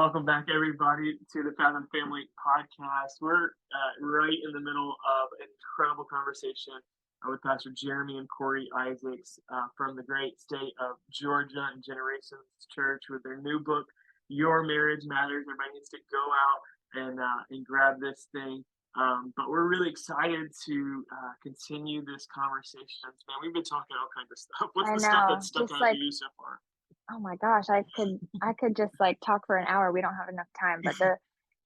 Welcome back, everybody, to the Fathom Family Podcast. We're right in the middle of an incredible conversation with Pastor Jeremy and Corrie Isaacs from the great state of Georgia and Generations Church with their new book, Your Marriage Matters. Everybody needs to go out and grab this thing. But we're really excited to continue this conversation. Man, we've been talking all kinds of stuff. What's the stuff that's stuck out to you so far? Oh my gosh, I could just like talk for an hour. We don't have enough time, but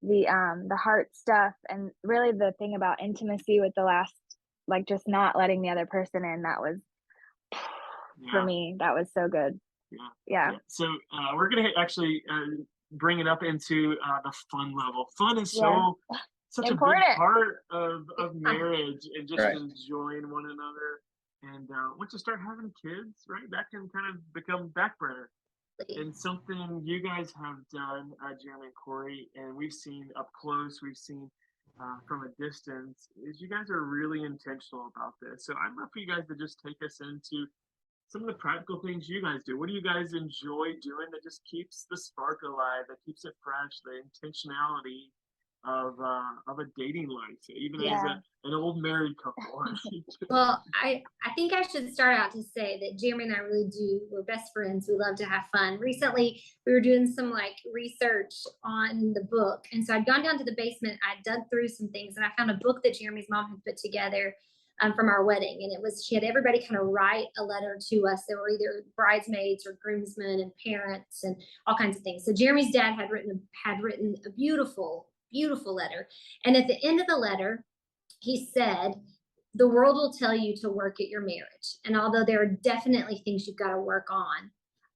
the heart stuff, and really the thing about intimacy with the last, like just not letting the other person in, that was for me, that was so good. Yeah. So we're gonna actually bring it up into the fun level. Fun is such important. A big part of marriage and just enjoying one another. And once you start having kids, right, that can kind of become back burner. And something you guys have done, Jeremy and Corrie, and we've seen up close, we've seen from a distance, is you guys are really intentional about this. So I'd love for you guys to just take us into some of the practical things you guys do. What do you guys enjoy doing that just keeps the spark alive, that keeps it fresh, the intentionality of a dating life, even as an old married couple? Well, I think I should start out to say that Jeremy and I really we're best friends. We love to have fun. Recently, we were doing some research on the book. And so I'd gone down to the basement, I dug through some things, and I found a book that Jeremy's mom had put together from our wedding. And she had everybody kind of write a letter to us. There were either bridesmaids or groomsmen and parents and all kinds of things. So Jeremy's dad had written a beautiful letter. And at the end of the letter, he said, the world will tell you to work at your marriage. And although there are definitely things you've got to work on,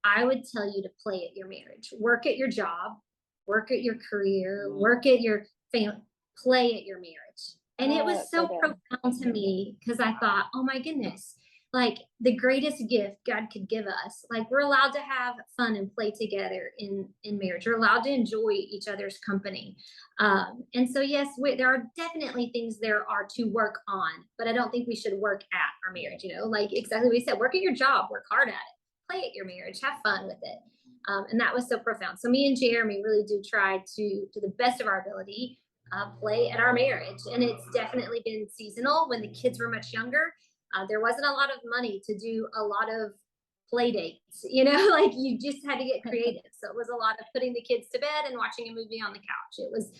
I would tell you to play at your marriage. Work at your job, work at your career, work at your family, play at your marriage. And it was so profound to me because I thought, oh my goodness, the greatest gift God could give us. We're allowed to have fun and play together in marriage. We're allowed to enjoy each other's company. And so, yes, there are definitely things there are to work on, but I don't think we should work at our marriage, exactly what we said, work at your job, work hard at it, play at your marriage, have fun with it. And that was so profound. So me and Jeremy really do try to the best of our ability, play at our marriage. And it's definitely been seasonal. When the kids were much younger, there wasn't a lot of money to do a lot of play dates, you just had to get creative. So it was a lot of putting the kids to bed and watching a movie on the couch. It was,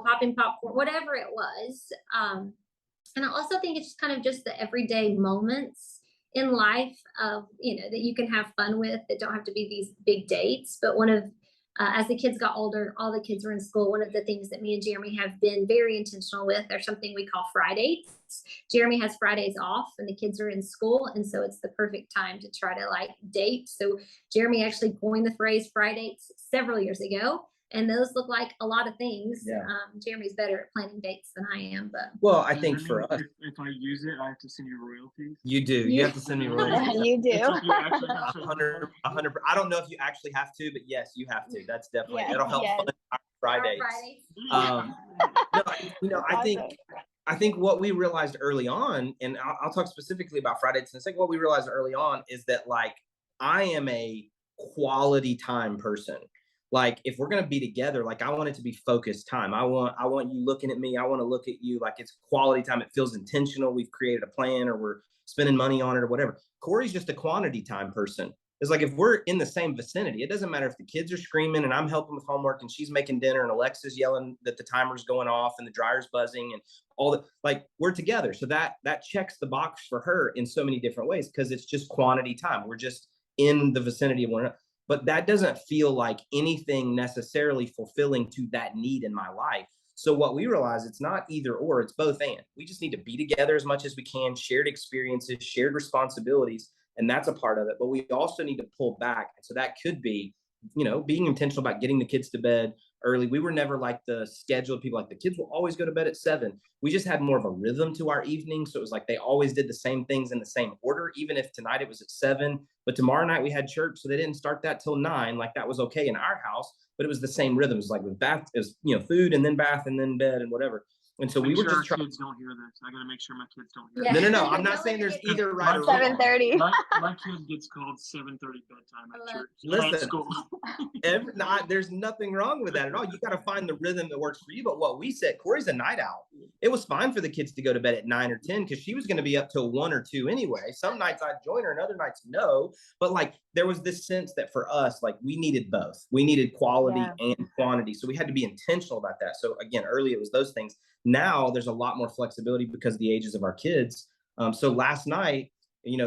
popping popcorn, whatever it was. And I also think it's just the everyday moments in life of, that you can have fun with, that don't have to be these big dates. But as the kids got older, all the kids were in school. One of the things that me and Jeremy have been very intentional with are something we call Fridays. Jeremy has Fridays off and the kids are in school. And so it's the perfect time to try to date. So Jeremy actually coined the phrase Fridays several years ago. And those look like a lot of things. Yeah. Jeremy's better at planning dates than I am, but I think for us, if I use it, I have to send you royalties. You do. You have to send me royalties. You do. 100. I don't know if you actually have to, but yes, you have to. That's definitely it'll help fund our Fridays. I think what we realized early on, and I'll talk specifically about Fridays in a second. What we realized early on is that I am a quality time person. If we're going to be together, I want it to be focused time. I want you looking at me. I want to look at you. It's quality time. It feels intentional. We've created a plan or we're spending money on it or whatever. Corey's just a quantity time person. It's if we're in the same vicinity, it doesn't matter if the kids are screaming and I'm helping with homework and she's making dinner and Alexa's yelling that the timer's going off and the dryer's buzzing and all the, we're together. So that checks the box for her in so many different ways because it's just quantity time. We're just in the vicinity of one another. But that doesn't feel like anything necessarily fulfilling to that need in my life. So what we realize, it's not either or, it's both and. We just need to be together as much as we can, shared experiences, shared responsibilities, and that's a part of it. But we also need to pull back. And so that could be, being intentional about getting the kids to bed early. We were never the scheduled people, the kids will always go to bed at 7. We just had more of a rhythm to our evening. So it was they always did the same things in the same order, even if tonight it was at 7, but tomorrow night we had church. So they didn't start that till 9. That was okay in our house, but it was the same rhythm. It was with bath, it was, food and then bath and then bed and whatever. And so we Make were sure just our trying. kids don't hear this. I gotta make sure my kids don't hear Yeah. this. No. I'm not Don't saying let there's it get either right or wrong. 7:30. My kid gets called 7:30 bedtime I at love church. Listen, At school. There's nothing wrong with that at all. You got to find the rhythm that works for you. But what we said, Corey's a night owl. It was fine for the kids to go to bed at 9 or 10 because she was going to be up till 1 or 2 anyway. Some nights I'd join her and other nights no. But like there was this sense that for us, like we needed both. We needed quality and quantity. So we had to be intentional about that. So again, early it was those things. Now there's a lot more flexibility because of the ages of our kids. So last night,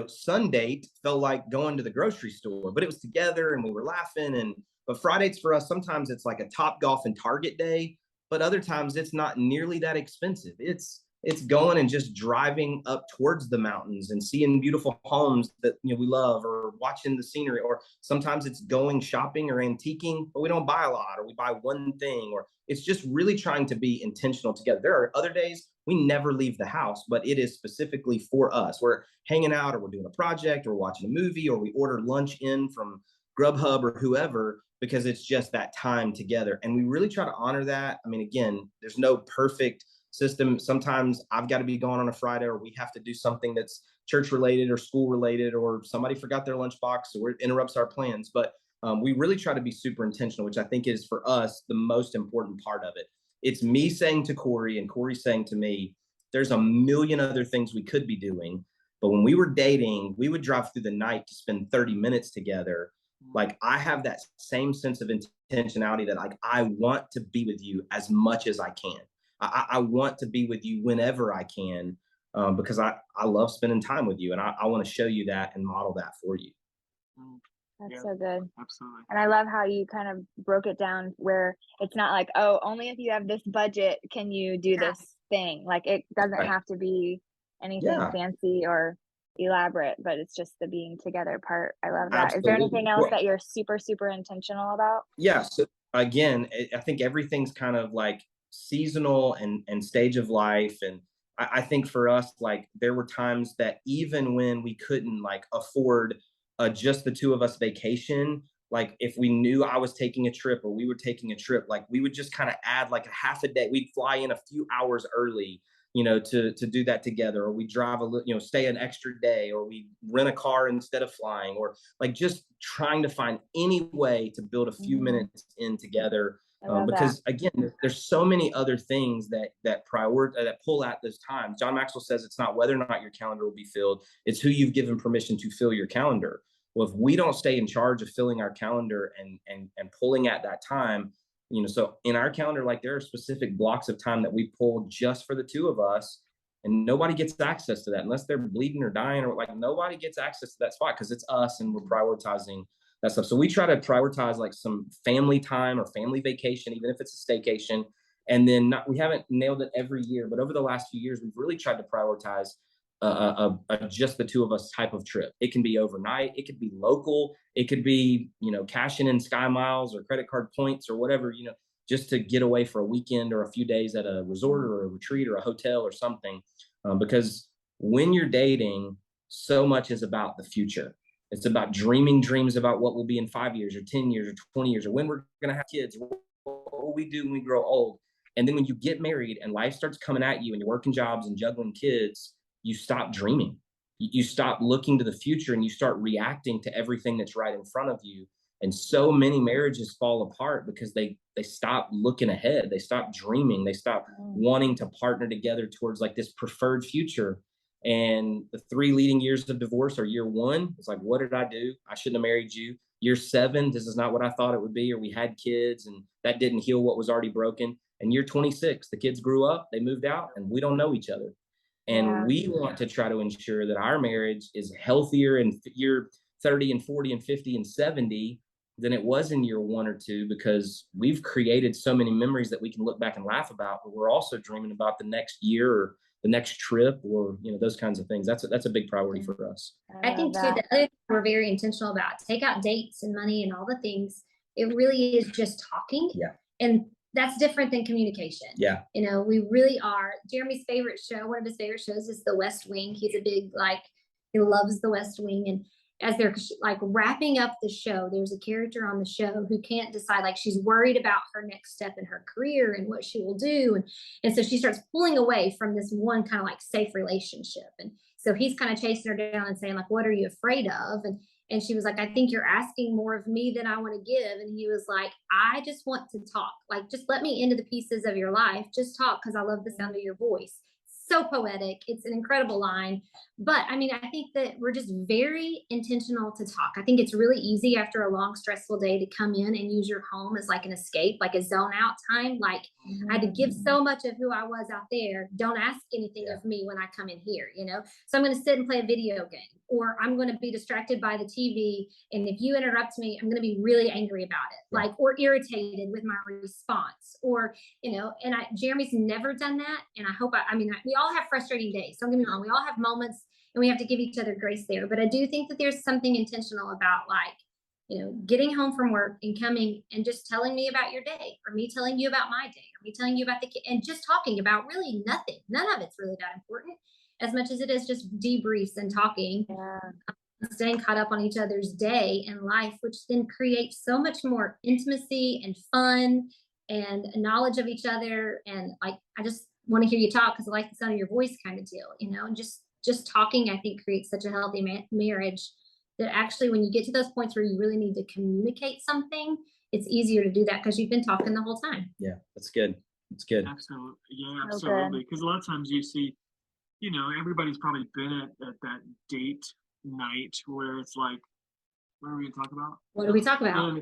Sunday felt like going to the grocery store, but it was together and we were laughing. But Fridays for us, sometimes it's like a Topgolf and Target day, but other times it's not nearly that expensive. It's going and just driving up towards the mountains and seeing beautiful homes that we love, or watching the scenery, or sometimes it's going shopping or antiquing, but we don't buy a lot, or we buy one thing, or it's just really trying to be intentional together. There are other days we never leave the house, but it is specifically for us. We're hanging out, or we're doing a project, or we're watching a movie, or we order lunch in from Grubhub or whoever, because it's just that time together. And we really try to honor that. I mean, again, there's no perfect system. Sometimes I've got to be gone on a Friday, or we have to do something that's church related or school related, or somebody forgot their lunchbox, so it interrupts our plans. But we really try to be super intentional, which I think is for us the most important part of it. It's me saying to Corrie and Corrie saying to me, there's a million other things we could be doing. But when we were dating, we would drive through the night to spend 30 minutes together. Like I have that same sense of intentionality that like I want to be with you as much as I can. I want to be with you whenever I can, because I love spending time with you, and I want to show you that and model that for you. That's so good. Absolutely. And I love how you kind of broke it down where it's not like, oh, only if you have this budget can you do this thing. Like it doesn't have to be anything fancy or elaborate, but it's just the being together part. I love that. Absolutely. Is there anything else that you're super, super intentional about? Yeah. So again, I think everything's kind of like seasonal and stage of life. And I think for us, like there were times that even when we couldn't like afford just the two of us vacation, like if we knew I was taking a trip or we were taking a trip, like we would just kind of add like a half a day. We'd fly in a few hours early, to do that together, or we drive a little, stay an extra day, or we rent a car instead of flying, or like just trying to find any way to build a few minutes in together. Because again, there's so many other things that pull at those times. John Maxwell says it's not whether or not your calendar will be filled, it's who you've given permission to fill your calendar. Well, if we don't stay in charge of filling our calendar and pulling at that time, so in our calendar, like there are specific blocks of time that we pull just for the two of us, and nobody gets access to that unless they're bleeding or dying, or like nobody gets access to that spot because it's us and we're prioritizing that stuff. So we try to prioritize like some family time or family vacation, even if it's a staycation. And then we haven't nailed it every year, but over the last few years, we've really tried to prioritize just the two of us type of trip. It can be overnight, it could be local, it could be, cashing in Sky Miles or credit card points or whatever, just to get away for a weekend or a few days at a resort or a retreat or a hotel or something. Because when you're dating, so much is about the future. It's about dreaming dreams about what will be in 5 years or 10 years or 20 years, or when we're going to have kids, what will we do when we grow old? And then when you get married and life starts coming at you and you're working jobs and juggling kids, you stop dreaming. You stop looking to the future and you start reacting to everything that's right in front of you. And so many marriages fall apart because they stop looking ahead. They stop dreaming. They stop wanting to partner together towards like this preferred future. And the 3 leading years of divorce are year 1. It's like, what did I do? I shouldn't have married you. Year 7, this is not what I thought it would be, or we had kids and that didn't heal what was already broken. And year 26, the kids grew up, they moved out, and we don't know each other. And we want to try to ensure that our marriage is healthier in year 30 and 40 and 50 and 70 than it was in year 1 or 2, because we've created so many memories that we can look back and laugh about, but we're also dreaming about the next year or the next trip, or those kinds of things. That's a big priority for us. I think too, the other thing we're very intentional about, take out dates and money and all the things. It really is just talking. Yeah. And that's different than communication. Yeah. We really are. Jeremy's favorite show, one of his favorite shows is The West Wing. He's a big, he loves The West Wing. as they're like wrapping up the show, there's a character on the show who can't decide, like she's worried about her next step in her career and what she will do. And so she starts pulling away from this one kind of like safe relationship. And so he's kind of chasing her down and saying like, what are you afraid of? And she was like, I think you're asking more of me than I want to give. And he was like, I just want to talk. Like, just let me into the pieces of your life. Just talk, because I love the sound of your voice. So poetic. It's an incredible line. But I mean, I think that we're just very intentional to talk. I think it's really easy after a long, stressful day to come in and use your home as like an escape, like a zone out time. Like I had to give so much of who I was out there. Don't ask anything of me when I come in here, you know? So I'm going to sit and play a video game, or I'm going to be distracted by the TV. And if you interrupt me, I'm going to be really angry about it, like, or irritated with my response, or, you know, and Jeremy's never done that. And I hope, I mean, we all have frustrating days. Don't get me wrong. We all have moments, and we have to give each other grace there. But I do think that there's something intentional about, like, you know, getting home from work and coming and just telling me about your day, or me telling you about my day, or me telling you about the kid, and just talking about really nothing. None of it's really that important, as much as it is just debriefs and talking, staying caught up on each other's day and life, which then creates so much more intimacy and fun and knowledge of each other. And like, I just want to hear you talk because I like the sound of your voice kind of deal, you know, and just talking, I think, creates such a healthy marriage that actually when you get to those points where you really need to communicate something, it's easier to do that because you've been talking the whole time. Yeah, that's good. That's good. Absolutely. Yeah, absolutely. Because a lot of times you see, you know, everybody's probably been at that date night where it's like, what are we going to talk about? What do we talk about?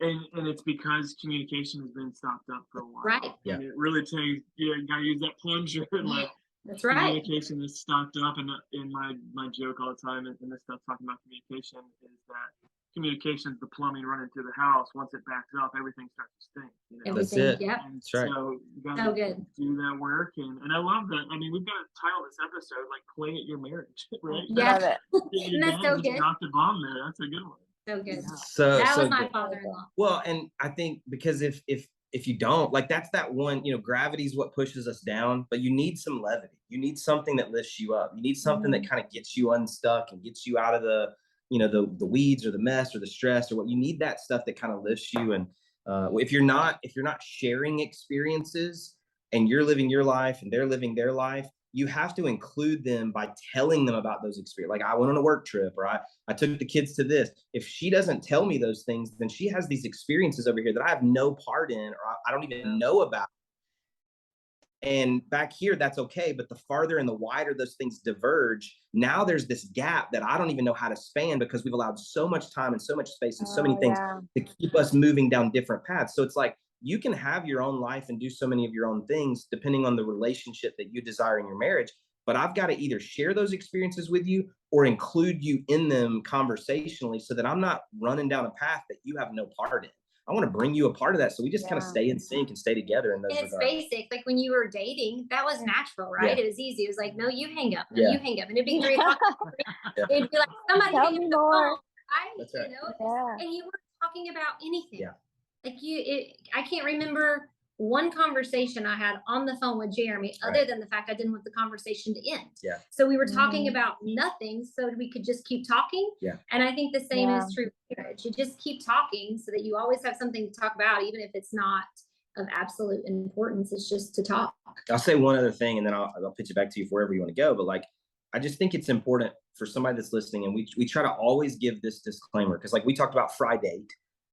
And it's because communication has been stopped up for a while. Right. Yeah. And it really takes, you got to use that plunger. Like, that's right. Communication is stocked up. And in my joke all the time, and this stuff talking about communication, is that communication is the plumbing running through the house. Once it backs up, everything starts to stink. You know? That's it. Yep. And that's right. So you got to do that work. And I love that. I mean, we've got to title this episode like "Play at Your Marriage," right? Yeah. Love it. And that's so good. Dropped a bomb there. That's a good one. So good. Yeah. So that so was my good. father-in-law. Well, and I think because if you don't, like, that's that one, you know, gravity is what pushes us down, but you need some levity. You need something that lifts you up. You need something that kind of gets you unstuck and gets you out of the, you know, the weeds or the mess or the stress or what. You need that stuff that kind of lifts you. And if you're not sharing experiences and you're living your life and they're living their life, you have to include them by telling them about those experiences. Like, I went on a work trip, or I took the kids to this. If she doesn't tell me those things, then she has these experiences over here that I have no part in, or I don't even know about. And back here, that's okay. But the farther and the wider those things diverge, now there's this gap that I don't even know how to span, because we've allowed so much time and so much space and so many things to keep us moving down different paths. So it's like, you can have your own life and do so many of your own things depending on the relationship that you desire in your marriage. But I've got to either share those experiences with you or include you in them conversationally, so that I'm not running down a path that you have no part in. I want to bring you a part of that, so we just kind of stay in sync and stay together in those regards. It's basic. Like when you were dating, that was natural, right? Yeah. It was easy. It was like, no, you hang up. No, you hang up. And it'd be 3 o'clock. It'd be like, somebody Tell hang me up the more. phone, right? That's right. You know? And you weren't talking about anything. Yeah. Like I can't remember one conversation I had on the phone with Jeremy, other than the fact I didn't want the conversation to end. Yeah. So we were talking about nothing, so we could just keep talking. Yeah. And I think the same is true for marriage. You just keep talking so that you always have something to talk about, even if it's not of absolute importance. It's just to talk. I'll say one other thing, and then I'll pitch it back to you for wherever you want to go. But like, I just think it's important for somebody that's listening, and we try to always give this disclaimer, because like we talked about Friday.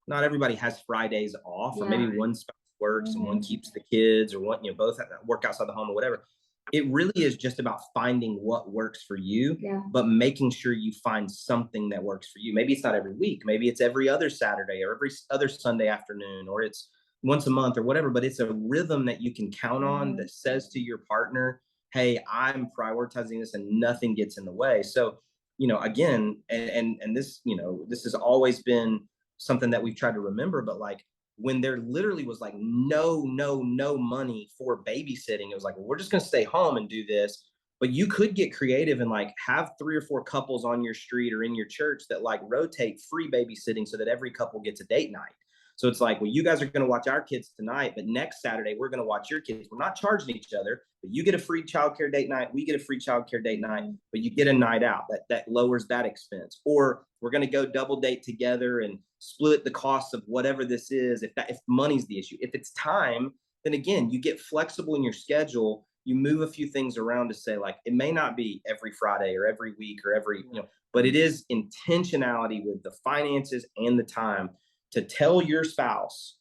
Not everybody has Fridays off, or maybe one spouse works and one keeps the kids, or one, you know, both have to work outside the home or whatever. It really is just about finding what works for you, but making sure you find something that works for you. Maybe it's not every week. Maybe it's every other Saturday or every other Sunday afternoon, or it's once a month or whatever, but it's a rhythm that you can count on that says to your partner, hey, I'm prioritizing this and nothing gets in the way. So, you know, again, and this, you know, this has always been something that we've tried to remember, but like, when there literally was like no money for babysitting, it was like, well, we're just going to stay home and do this. But you could get creative and like have 3 or 4 couples on your street or in your church that like rotate free babysitting, so that every couple gets a date night. So it's like, well, you guys are going to watch our kids tonight, but next Saturday, we're going to watch your kids. We're not charging each other, but you get a free childcare date night. We get a free childcare date night, but you get a night out. That lowers that expense. Or we're going to go double date together and split the costs of whatever this is. If money's the issue, if it's time, then again, you get flexible in your schedule. You move a few things around to say, like, it may not be every Friday or every week or every, but it is intentionality with the finances and the time to tell your spouse,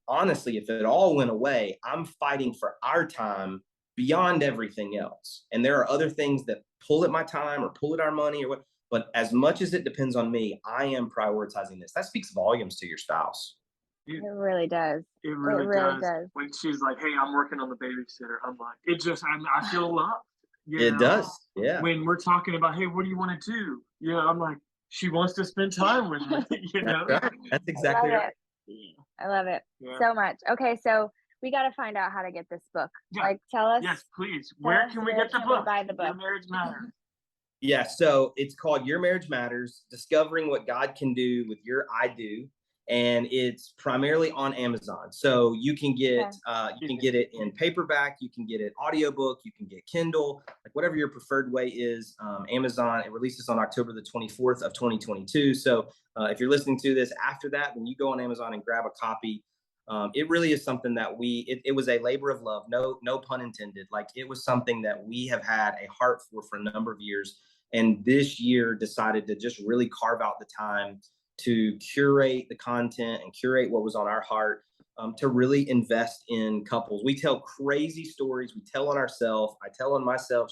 honestly, if it all went away, I'm fighting for our time beyond everything else. And there are other things that pull at my time or pull at our money or what, but as much as it depends on me, I am prioritizing this. That speaks volumes to your spouse. It really does. It really does. When she's like, hey, I'm working on the babysitter, I'm like, I feel loved. It does. Yeah. When we're talking about, hey, what do you want to do? I'm like, she wants to spend time with me, That's right. That's exactly right. I love it so much. Okay, so we got to find out how to get this book. Yeah. Like, tell us. Yes, please. Where can we get the book? Buy the book? Your Marriage Matters. Yeah, so it's called Your Marriage Matters, Discovering What God Can Do with Your I Do. And it's primarily on Amazon. So you can get it in paperback, you can get it audiobook, you can get Kindle, like whatever your preferred way is. Amazon, it releases on October the 24th of 2022. So if you're listening to this after that, then you go on Amazon and grab a copy. It really is something that it was a labor of love, no pun intended. Like, it was something that we have had a heart for a number of years. And this year decided to just really carve out the time to curate the content and curate what was on our heart, to really invest in couples. We tell crazy stories. We tell on ourselves. I tell on myself.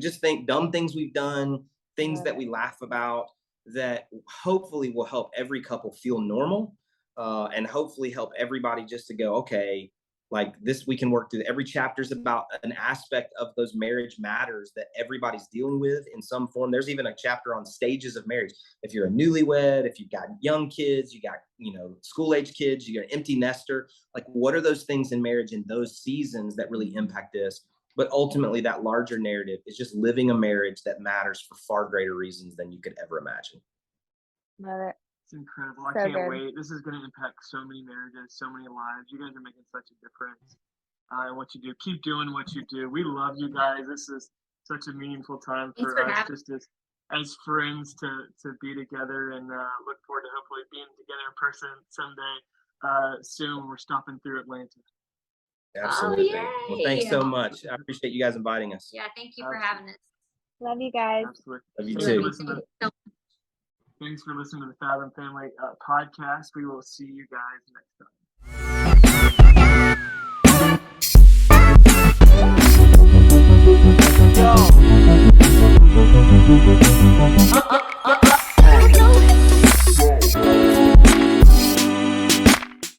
Just think dumb things we've done, things that we laugh about, that hopefully will help every couple feel normal, and hopefully help everybody just to go, okay, like this, we can work through. Every chapter is about an aspect of those marriage matters that everybody's dealing with in some form. There's even a chapter on stages of marriage. If you're a newlywed, if you've got young kids, you got, school age kids, you got an empty nester, like what are those things in marriage in those seasons that really impact this? But ultimately that larger narrative is just living a marriage that matters for far greater reasons than you could ever imagine. Love it. It's incredible. I can't wait. This is going to impact so many marriages, so many lives. You guys are making such a difference in what you do. Keep doing what you do. We love you guys. This is such a meaningful time for us, just as friends to be together, and look forward to hopefully being together in person someday soon. We're stopping through Atlanta. Absolutely. Well, thanks so much. I appreciate you guys inviting us. Yeah, thank you for having us. Love you guys. Absolutely. Love you too. Thanks for listening to the Fathom Family podcast. We will see you guys next time.